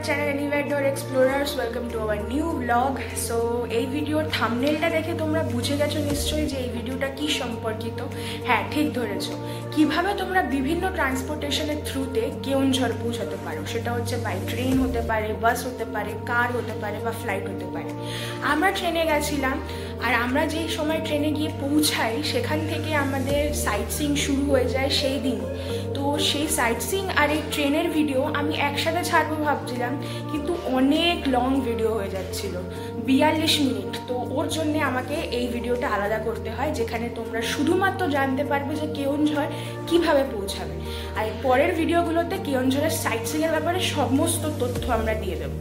channel Anywhere Explorers. Welcome to our new vlog. So এই ভিডিওর থাম্বনেলটা দেখে তোমরা বুঝে গেছো নিশ্চয়ই যে এই ভিডিওটা কি সম্পর্কিত। হ্যাঁ, ঠিক ধরেছো। কিভাবে তোমরা বিভিন্ন ট্রান্সপোর্টেশনের থ্রুতে কেওনঝড় পৌঁছাতে পারো, সেটা হচ্ছে বাই ট্রেন হতে পারে, বাস হতে পারে, কার হতে পারে বা ফ্লাইট হতে পারে। আমরা ট্রেনে গেছিলাম, আর আমরা যেই সময় ট্রেনে গিয়ে পৌঁছাই সেখান থেকে আমাদের সাইট সিইং শুরু হয়ে যায় সেই দিন। তো সেই সাইট সিইং আর এই ট্রেনের ভিডিও আমি একসাথে ছাড়বো ভাবছিলাম, কিন্তু অনেক লং ভিডিও হয়ে যাচ্ছিল, 42 মিনিট। তো ওর জন্য আমাকে এই ভিডিওটা আলাদা করতে হয়, যেখানে তোমরা শুধুমাত্র জানতে পারবে যে কেওনঝড় কিভাবে পৌঁছাবে। আর পরের ভিডিওগুলোতে কেওনঝড়ের সাইট সিইংয়ের ব্যাপারে সমস্ত তথ্য আমরা দিয়ে দেবো।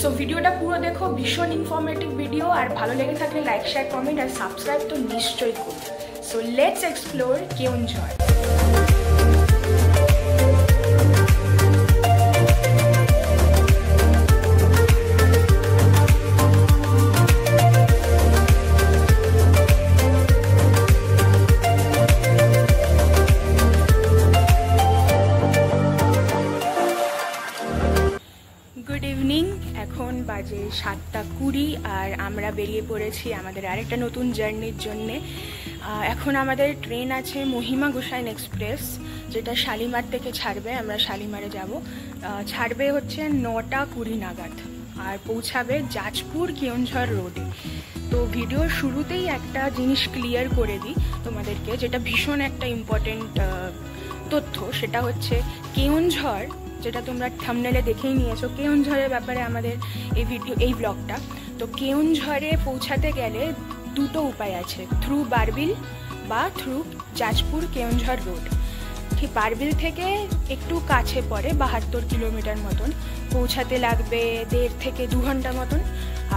সো ভিডিওটা পুরো দেখো, ভীষণ ইনফরমেটিভ ভিডিও। আর ভালো লেগে থাকলে লাইক, শেয়ার, কমেন্ট আর সাবস্ক্রাইব তো নিশ্চয়ই করো। So let's explore Keonjhar. Good evening, এখন বাজে 7:20 আর আমরা বেরিয়ে পড়েছি আমাদের আরেকটা নতুন জার্নির জন্যে। এখন আমাদের ট্রেন আছে মহিমা গোসাইন এক্সপ্রেস, যেটা শালিমার থেকে ছাড়বে। আমরা শালিমারে যাব, ছাড়বে হচ্ছে 9:20 নাগাদ আর পৌঁছাবে জাজপুর কেওনঝড় রোডে। তো ভিডিওর শুরুতেই একটা জিনিস ক্লিয়ার করে দিই তোমাদেরকে, যেটা ভীষণ একটা ইম্পর্টেন্ট তথ্য। সেটা হচ্ছে কেওনঝড়, যেটা তোমরা থাম্বনেলে দেখেই নিয়েছো, কেওনঝড়ের ব্যাপারে আমাদের এই ব্লগটা। তো কেওনঝড়ে পৌঁছাতে গেলে দুটো উপায় আছে, থ্রু বারবিল বা থ্রু জাজপুর কেওনঝড় রোড। ঠিক বারবিল থেকে একটু কাছে পড়ে, 72 কিলোমিটার মতন, পৌঁছাতে লাগবে 1.5 থেকে 2 ঘন্টা মতন।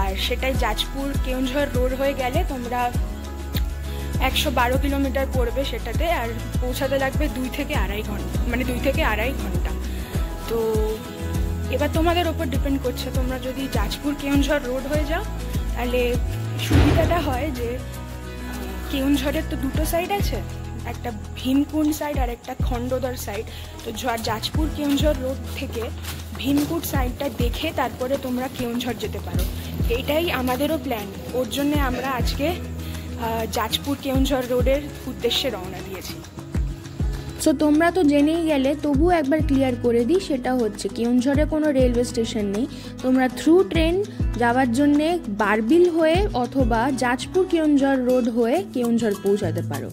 আর সেটাই জাজপুর কেওনঝড় রোড হয়ে গেলে তোমরা 112 কিলোমিটার পড়বে সেটাতে, আর পৌঁছাতে লাগবে 2 থেকে আড়াই ঘন্টা, মানে 2 থেকে আড়াই ঘন্টা। তো এবার তোমাদের ওপর ডিপেন্ড করছে, তোমরা যদি জাজপুর কেওনঝড় রোড হয়ে যাও তাহলে সুবিধাটা হয় যে কেওনঝড়ের তো দুটো সাইড আছে, একটা ভীমকুণ্ড সাইড আর একটা খণ্ডদর সাইড। তো জাজপুর কেওনঝড় রোড থেকে ভীমকুণ্ড সাইডটা দেখে তারপরে তোমরা কেওনঝড় যেতে পারো। এটাই আমাদেরও প্ল্যান, ওর জন্যে আমরা আজকে জাজপুর কেওনঝড় রোডের উদ্দেশ্যে রওনা দিয়েছি। সো তোমরা তো জেনেই গেলে, তবুও একবার ক্লিয়ার করে দিই। সেটা হচ্ছে কেওনঝড়ে কোনো রেলওয়ে স্টেশন নেই, তোমরা থ্রু ট্রেন যাওয়ার জন্যে বারবিল হয়ে অথবা জাজপুর কেওনঝড় রোড হয়ে কেওনঝড় পৌঁছাতে পারো।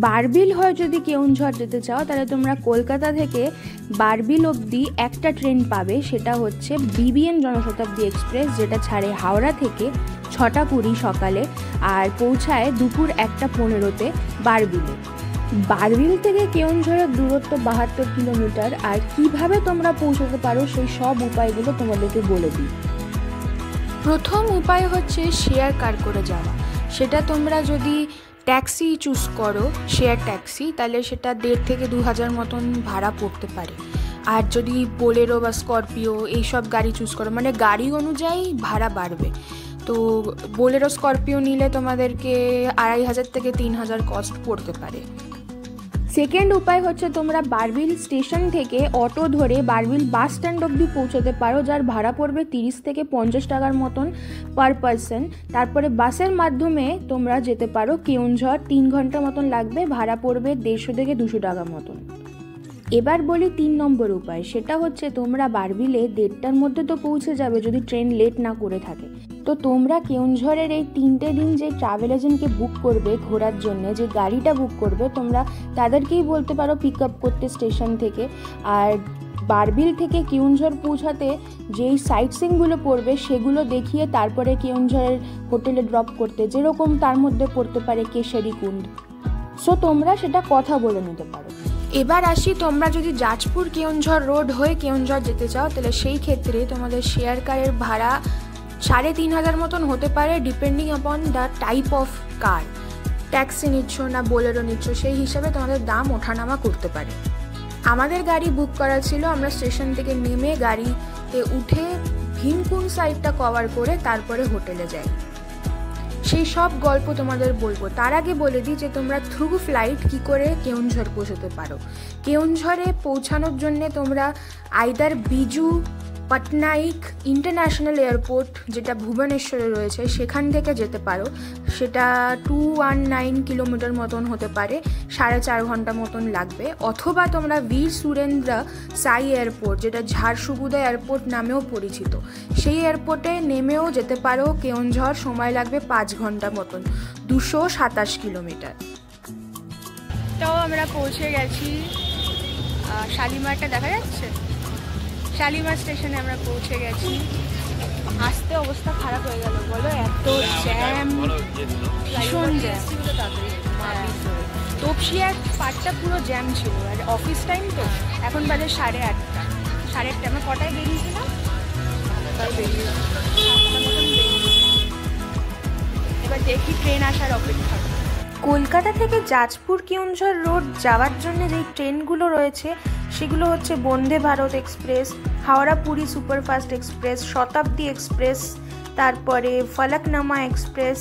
বারবিল হয়ে যদি কেওনঝড় যেতে চাও তাহলে তোমরা কলকাতা থেকে বারবিল অবধি একটা ট্রেন পাবে, সেটা হচ্ছে BBN জনশতাব্দী এক্সপ্রেস, যেটা ছাড়ে হাওড়া থেকে 6:20 সকালে আর পৌঁছায় দুপুর 1:15-তে বারবিলে। বারবিল থেকে কেওনঝড়ের দূরত্ব 72 কিলোমিটার। আর কিভাবে তোমরা পৌঁছতে পারো সেই সব উপায়গুলো তোমাদেরকে বলে দিই। প্রথম উপায় হচ্ছে শেয়ার কার করে যাওয়া। সেটা তোমরা যদি ট্যাক্সি চুজ করো, শেয়ার ট্যাক্সি, তাহলে সেটা 1.5 থেকে 2 হাজার মতন ভাড়া পড়তে পারে। আর যদি বোলেরো বা স্করপিও এইসব গাড়ি চুজ করো, মানে গাড়ি অনুযায়ী ভাড়া বাড়বে। তো বোলেরো স্করপিও নিলে তোমাদেরকে 2,500 থেকে 3,000 কস্ট পড়তে পারে। সেকেন্ড উপায় হচ্ছে তোমরা বারবিল স্টেশন থেকে অটো ধরে বারবিল বাস স্ট্যান্ড অবধি পৌঁছতে পারো, যার ভাড়া পড়বে 30 থেকে 50 টাকার মতন পার পারসন। তারপরে বাসের মাধ্যমে তোমরা যেতে পারো কেওনঝড়, 3 ঘন্টা মতন লাগবে, ভাড়া পড়বে 150 থেকে 200 টাকা মতন। এবার বলি 3 নম্বর উপায়, সেটা হচ্ছে তোমরা বারবিলে 1:30টার মধ্যে তো পৌঁছে যাবে যদি ট্রেন লেট না করে থাকে। তো তোমরা কেওনঝড়ের এই 3টে দিন যে ট্রাভেল এজেন্টকে বুক করবে ঘোরার জন্য, যে গাড়িটা বুক করবে, তোমরা তাদেরকেই বলতে পারো পিক আপ করতে স্টেশন থেকে। আর বারবিল থেকে কেওনঝড় পৌঁছাতে যেই সাইট সিইংগুলো পড়বে সেগুলো দেখিয়ে তারপরে কেওনঝড়ের হোটেলে ড্রপ করতে, যেরকম তার মধ্যে পড়তে পারে কেশরী কুণ্ড। সো তোমরা সেটা কথা বলে নিতে পারো। এবার আসি, তোমরা যদি জাজপুর কেওনঝড় রোড হয়ে কেওনঝড় যেতে চাও তাহলে সেই ক্ষেত্রে তোমাদের শেয়ার কারের ভাড়া 3,500 মতন হতে পারে, depending upon the type of car. Taxi নিচ্ছ না বোলেরো নিচ্ছ, সেই হিসাবে তোমাদের দাম ওঠানামা করতে পারে। আমাদের গাড়ি বুক করা ছিল, আমরা স্টেশন থেকে নেমে গাড়িতে উঠে ভীমকুণ্ড সাইডটা কভার করে তারপরে হোটেলে যাই। সেই সব গল্প তোমাদের বলবো। তার আগে বলে দিই যে তোমরা থ্রু ফ্লাইট কি করে কেওনঝড় পৌঁছতে পারো। কেওনঝড়ে পৌঁছানোর জন্য তোমরা আইদার বিজু পটনাইক ইন্টারন্যাশনাল এয়ারপোর্ট যেটা ভুবনেশ্বরে রয়েছে সেখান থেকে যেতে পারো। সেটা 219 কিলোমিটার মতন হতে পারে, 4.5 ঘন্টা মতন লাগবে। অথবা তোমরা বীর সুরেন্দ্র সাই এয়ারপোর্ট, যেটা ঝাড়সুগুদা এয়ারপোর্ট নামেও পরিচিত, সেই এয়ারপোর্টে নেমেও যেতে পারো। কেওনঝড় সময় লাগবে 5 ঘন্টা মতন, 227 কিলোমিটার। তো আমরা পৌঁছে গেছি শালিমারটা দেখা যাচ্ছে, শালিমার স্টেশনে আমরা পৌঁছে গেছি। আসতে অবস্থা খারাপ হয়ে গেল বলো, এত জ্যাম, ভীষণ জ্যাম। তপসিয়ার পার্টটা পুরো জ্যাম ছিল, আর অফিস টাইম তো এখন বাজে 8:30। 8:30 আমরা কটায় বেরিয়েছিলাম? এবার দেখি ট্রেন আসার অপেক্ষা। কলকাতা থেকে জাজপুর কেওনঝড় রোড যাওয়ার জন্য যেই ট্রেনগুলো রয়েছে সেগুলো হচ্ছে Vande Bharat express, Howrah Puri superfast express, Shatabdi express, তারপরে Falaknuma express,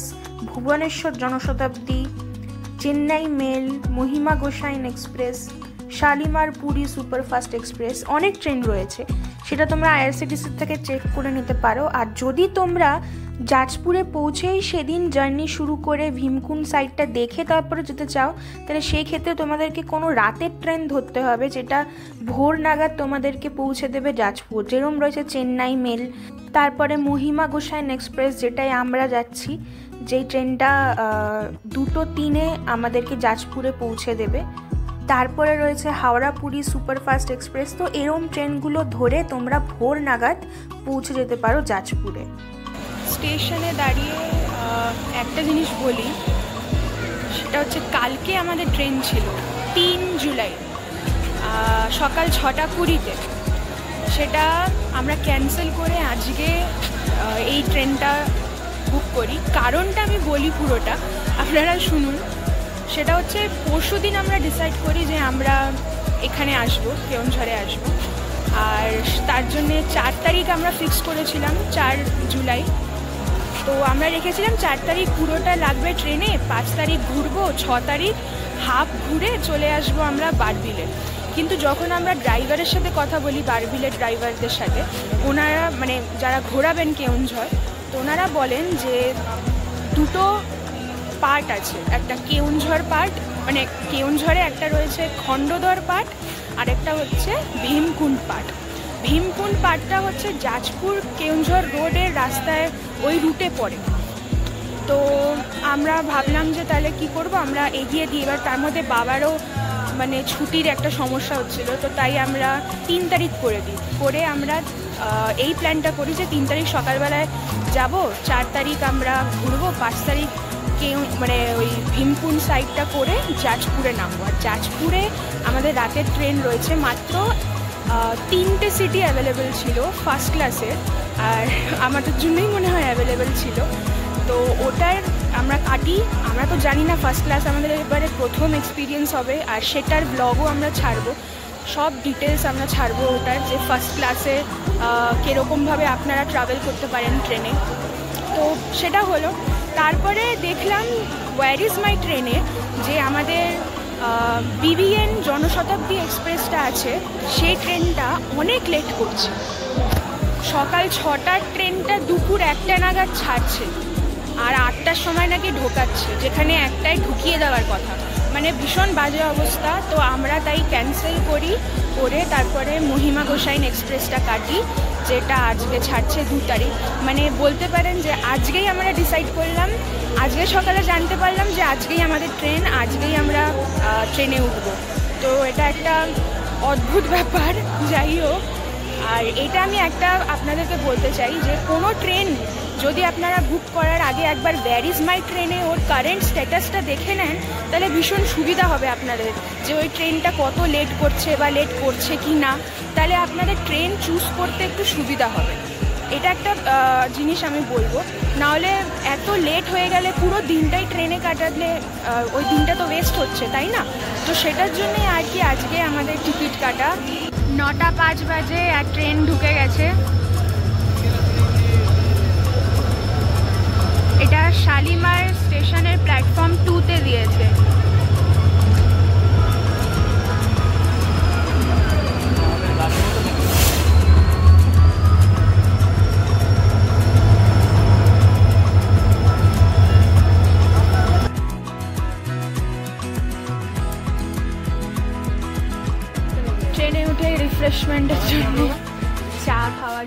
Bhubaneswar Janshatabdi, Chennai mail, Mahima Gosain express, Shalimar Puri superfast express. অনেক ট্রেন রয়েছে, সেটা তোমরা আইআরসিটিসি থেকে চেক করে নিতে পারো। আর যদি তোমরা জাজপুরে পৌঁছেই সেদিন জার্নি শুরু করে ভীমকুণ্ড সাইডটা দেখে তারপরে যেতে চাও, তাহলে সেই ক্ষেত্রে তোমাদেরকে কোনো রাতের ট্রেন ধরতে হবে, যেটা ভোর নাগাদ তোমাদেরকে পৌঁছে দেবে জাজপুর। যেরকম রয়েছে চেন্নাই মেল, তারপরে মহিমা গোসাইন এক্সপ্রেস যেটাই আমরা যাচ্ছি, যেই ট্রেনটা 2:03 আমাদেরকে জাজপুরে পৌঁছে দেবে। তারপরে রয়েছে হাওড়া পুরী সুপারফাস্ট এক্সপ্রেস। তো এরম ট্রেনগুলো ধরে তোমরা ভোর নাগাদ পৌঁছে যেতে পারো জাজপুরে। স্টেশনে দাঁড়িয়ে একটা জিনিস বলি, সেটা হচ্ছে কালকে আমাদের ট্রেন ছিল 3 জুলাই সকাল 6:20-তে। সেটা আমরা ক্যান্সেল করে আজকে এই ট্রেনটা বুক করি। কারণটা আমি বলি পুরোটা, আপনারা শুনুন। সেটা হচ্ছে পরশু দিন আমরা ডিসাইড করি যে আমরা এখানে আসবো, কেওনঝড়ে আসবো। আর তার জন্যে 4 তারিখ আমরা ফিক্স করেছিলাম, 4 জুলাই। তো আমরা রেখেছিলাম 4 তারিখ পুরোটা লাগবে ট্রেনে, 5 তারিখ ঘুরবো, 6 তারিখ হাফ ঘুরে চলে আসবো আমরা বারবিলে। কিন্তু যখন আমরা ড্রাইভারের সাথে কথা বলি, বারবিলের ড্রাইভারদের সাথে, ওনারা মানে যারা ঘোরাবেন কেওনঝড়, তো ওনারা বলেন যে 2টো পার্ট আছে। একটা কেওনঝড় পার্ট, মানে কেওনঝড়ে একটা রয়েছে খণ্ডদর পার্ট, আর একটা হচ্ছে ভীমকুণ্ড পার্ট। ভীমকুণ্ড পার্টটা হচ্ছে জাজপুর কেওনঝড় রোডের রাস্তায় ওই রুটে পড়ে। তো আমরা ভাবলাম যে তাহলে কি করব, আমরা এগিয়ে দিই। এবার তার মধ্যে বাবারও মানে ছুটির একটা সমস্যা হচ্ছিল, তো তাই আমরা 3 তারিখ করে দিই। করে আমরা এই প্ল্যানটা করি যে 3 তারিখ সকালবেলায় যাব, 4 তারিখ আমরা ঘুরবো, 5 তারিখ মানে ওই ভীমকুণ্ড সাইডটা করে জাজপুরে নামবো। আর জাজপুরে আমাদের রাতের ট্রেন রয়েছে, মাত্র 3টে সিটি অ্যাভেলেবেল ছিল ফার্স্ট ক্লাসের, আর আমাদের জন্যই মনে হয় অ্যাভেলেবেল ছিল। তো ওটার আমরা কাটি। আমরা তো জানি না, ফার্স্ট ক্লাস আমাদের এবারে প্রথম এক্সপিরিয়েন্স হবে, আর সেটার ব্লগও আমরা ছাড়বো, সব ডিটেলস আমরা ছাড়বো ওটার, যে ফার্স্ট ক্লাসে কীরকমভাবে আপনারা ট্রাভেল করতে পারেন ট্রেনে। তো সেটা হলো। তারপরে দেখলাম ওয়্যার ইজ মাই ট্রেনে যে আমাদের BBN জনশতাব্দী এক্সপ্রেসটা আছে, সেই ট্রেনটা অনেক লেট করছে। সকাল 6টার ট্রেনটা দুপুর 1টা নাগাদ ছাড়ছে, আর 8টার সময় নাকি ঢোকাচ্ছে, যেখানে 1টায় ঢুকিয়ে দেওয়ার কথা। মানে ভীষণ বাজে অবস্থা। তো আমরা তাই ক্যান্সেল করে তারপরে মহিমা গোসাইন এক্সপ্রেসটা কাটি, যেটা আজকে ছাড়ছে 2 তারিখ। মানে বলতে পারেন যে আজকেই আমরা ডিসাইড করলাম, আজকে সকালে জানতে পারলাম যে আজকেই আমাদের ট্রেন, আজকেই আমরা ট্রেনে উঠব। তো এটা একটা অদ্ভুত ব্যাপার, যাই হোক। আর এটা আমি একটা আপনাদেরকে বলতে চাই যে কোনো ট্রেন যদি আপনারা বুক করার আগে একবার ওয়্যার ইজ মাই ট্রেনে ওর কারেন্ট স্ট্যাটাসটা দেখে নেন, তাহলে ভীষণ সুবিধা হবে আপনাদের, যে ওই ট্রেনটা কত লেট করছে বা লেট করছে কি না, তাহলে আপনাদের ট্রেন চুজ করতে একটু সুবিধা হবে। এটা একটা জিনিস আমি বলবো। নাহলে এত লেট হয়ে গেলে পুরো দিনটাই ট্রেনে কাটালে ওই দিনটা তো ওয়েস্ট হচ্ছে, তাই না? তো সেটার জন্যই আর কি আজকে আমাদের টিকিট কাটা। 9টা 5 বাজে আর ট্রেন ঢুকে গেছে। এটা শালিমার স্টেশনের প্ল্যাটফর্ম 2-তে দিয়েছে।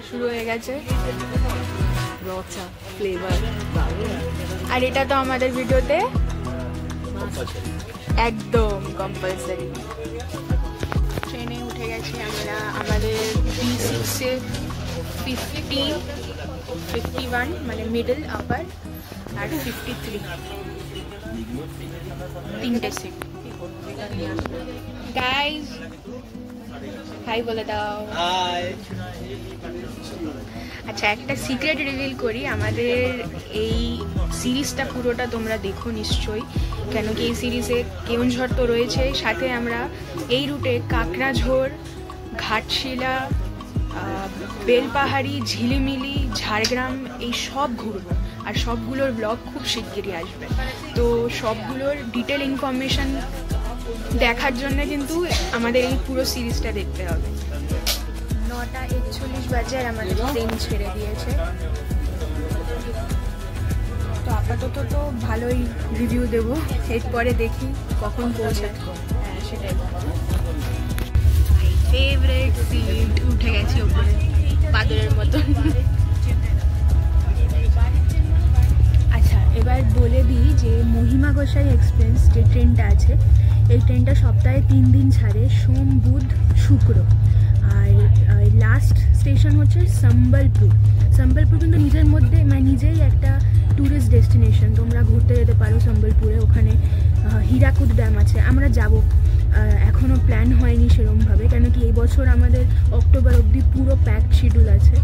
শুরু হয়ে গেছে রচা ফ্লেভার। আর এটা তো আমাদের ভিডিওতে একদম কম্পালসারি। ট্রেনে উঠে গেছি আমরা, আমাদের B6-এ 51 মানে মিডল আপার আর 53 তিনটে সিট। গাইজ হাই বলে দাও। আচ্ছা একটা সিক্রেট রিভিল করি, আমাদের এই সিরিজটা পুরোটা তোমরা দেখো নিশ্চয়ই, কেন কি এই সিরিজে কেওনঝড় তো রয়েছে, সাথে আমরা এই রুটে কাকড়াঝোড়, ঘাটশিলা, বেলপাহাড়ি, ঝিলিমিলি, ঝাড়গ্রাম এই সব ঘুরবো, আর সবগুলোর ব্লগ খুব শিগগিরই আসবে। তো সবগুলোর ডিটেল ইনফরমেশান দেখার জন্য কিন্তু আমাদের এই পুরো সিরিজটা দেখতে হবে। 9:41 বাজে আর আমাদের ট্রেন ছেড়ে দিয়েছে। তো আপাতত তো ভালোই রিভিউ দেবো, এরপরে দেখি কখন পৌঁছায়। হ্যাঁ সেটাই। ফেভারিট সিট, উঠে গেছি ওপরে বাদরের মতন। আচ্ছা এবার বলে দিই যে মহিমা গোসাই এক্সপ্রেস যে ট্রেনটা আছে, এই ট্রেনটা সপ্তাহে 3 দিন ছাড়ে, সোম, বুধ, শুক্র। আর লাস্ট স্টেশন হচ্ছে সম্বলপুর। সম্বলপুর কিন্তু নিজের মধ্যে মানে নিজেই একটা ট্যুরিস্ট ডেস্টিনেশন, তোমরা ঘুরতে যেতে পারো সম্বলপুরে। ওখানে হীরাকুদ ড্যাম আছে, আমরা যাব, এখনও প্ল্যান হয়নি সেরকমভাবে, কেন কি এই বছর আমাদের অক্টোবর অবধি পুরো প্যাকড শিডিউল আছে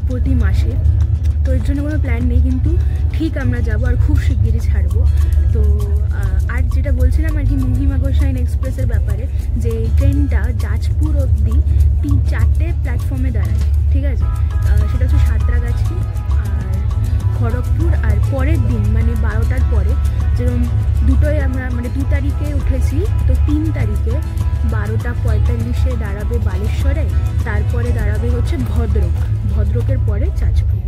প্রতি মাসে, তো এর জন্য কোনো প্ল্যান নেই, কিন্তু ঠিক আমরা যাব আর খুব শিগগিরই ছাড়বো। তো আর যেটা বলছিলাম আর কি মহিমা গোসাইন এক্সপ্রেসের ব্যাপারে, যে ট্রেনটা যাজপুর অবধি 4টে প্ল্যাটফর্মে দাঁড়ায়, ঠিক আছে? সেটা হচ্ছে সাঁতরাগাছি আর খড়গপুর, আর পরের দিন মানে 12টার পরে, যেরকম দুটোই আমরা মানে 2 তারিখে উঠেছি, তো 3 তারিখে 12:45 দাঁড়াবে বালেশ্বরে, তারপরে দাঁড়াবে হচ্ছে ভদ্রকের পরে চাঁচপুর।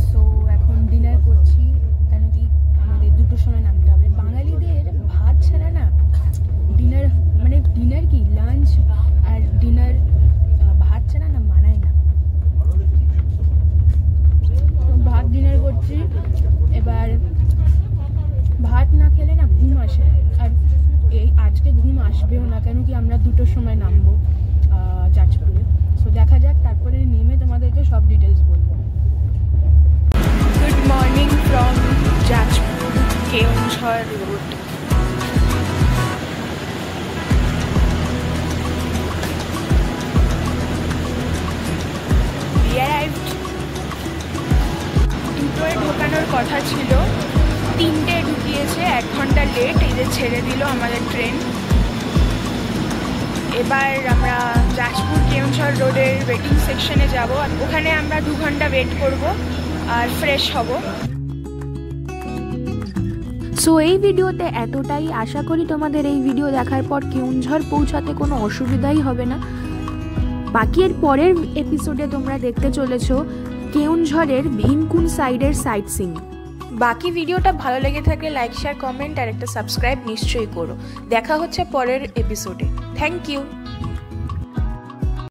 সো এখন ডিনার করছি, কেন কি আমাদের 2টোর সময় নামতে হবে। বাঙালিদের ভাত ছাড়া না ডিনার, মানে ডিনার কি লাঞ্চ আর ডিনার ভাত ছাড়া না মানায় না। ভাত ডিনার করছি, এবার ভাত না খেলে না ঘুম আসে, আর এই আজকে ঘুম আসবেও না, কেন কি আমরা 2টোর সময় নামবো চাঁচপুরে। সো দেখা যাক, তারপরে নেমে তোমাদেরকে সব ডিটেলস বলবো। Good morning from Jajpur Keonjhar road. দুটোয় ঢোকানোর কথা ছিল, 3টে ঢুকিয়েছে, 1 ঘন্টা লেট, এই যে ছেড়ে দিল আমাদের ট্রেন। এবার আমরা যাজপুর কেওনঝড় রোডের ওয়েটিং সেকশনে যাব, ওখানে আমরা 2 ঘন্টা ওয়েট করব আর ফ্রেশ হব। সো এই ভিডিওতে এতটাই, আশা করি তোমাদের এই ভিডিও দেখার পর কেওনঝড় পৌঁছাতে কোনো অসুবিধাই হবে না। বাকি এর পরের এপিসোডে তোমরা দেখতে চলেছো কেওনঝড়ের ভীমকুণ্ড সাইডের সাইট সিইং। বাকি ভিডিওটা ভালো লেগে থাকলে লাইক, শেয়ার, কমেন্ট আর একটা সাবস্ক্রাইব নিশ্চয়ই করো। দেখা হচ্ছে পরের এপিসোডে। Thank you.